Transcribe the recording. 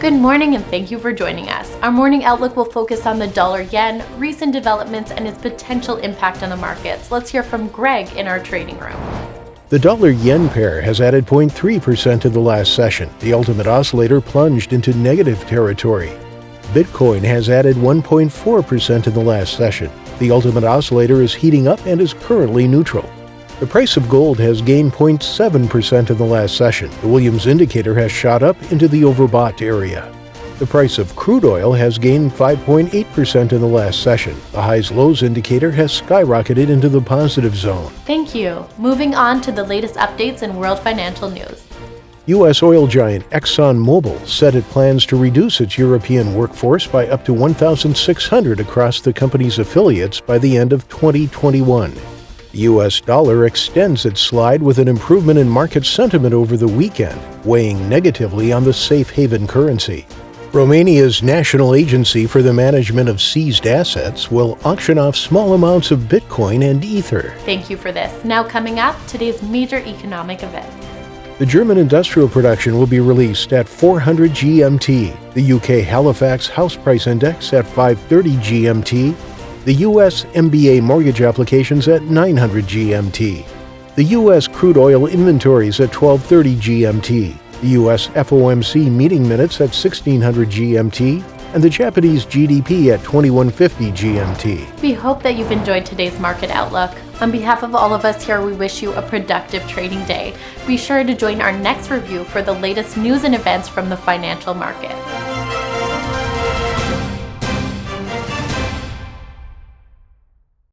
Good morning and thank you for joining us. Our morning outlook will focus on the dollar-yen, recent developments, and its potential impact on the markets. Let's hear from Greg in our trading room. The dollar-yen pair has added 0.3% to the last session. The ultimate oscillator plunged into negative territory. Bitcoin has added 1.4% in the last session. The ultimate oscillator is heating up and is currently neutral. The price of gold has gained 0.7% in the last session. The Williams indicator has shot up into the overbought area. The price of crude oil has gained 5.8% in the last session. The highs-lows indicator has skyrocketed into the positive zone. Thank you. Moving on to the latest updates in world financial news. U.S. oil giant ExxonMobil said it plans to reduce its European workforce by up to 1,600 across the company's affiliates by the end of 2021. The U.S. dollar extends its slide with an improvement in market sentiment over the weekend, weighing negatively on the safe haven currency. Romania's National Agency for the Management of Seized Assets will auction off small amounts of Bitcoin and Ether. Thank you for this. Now coming up, today's major economic events. The German industrial production will be released at 400 GMT, the UK Halifax House Price Index at 530 GMT, the U.S. MBA mortgage applications at 900 GMT, the U.S. crude oil inventories at 1230 GMT, the U.S. FOMC meeting minutes at 1600 GMT, and the Japanese GDP at 2150 GMT. We hope that you've enjoyed today's market outlook. On behalf of all of us here, we wish you a productive trading day. Be sure to join our next review for the latest news and events from the financial market.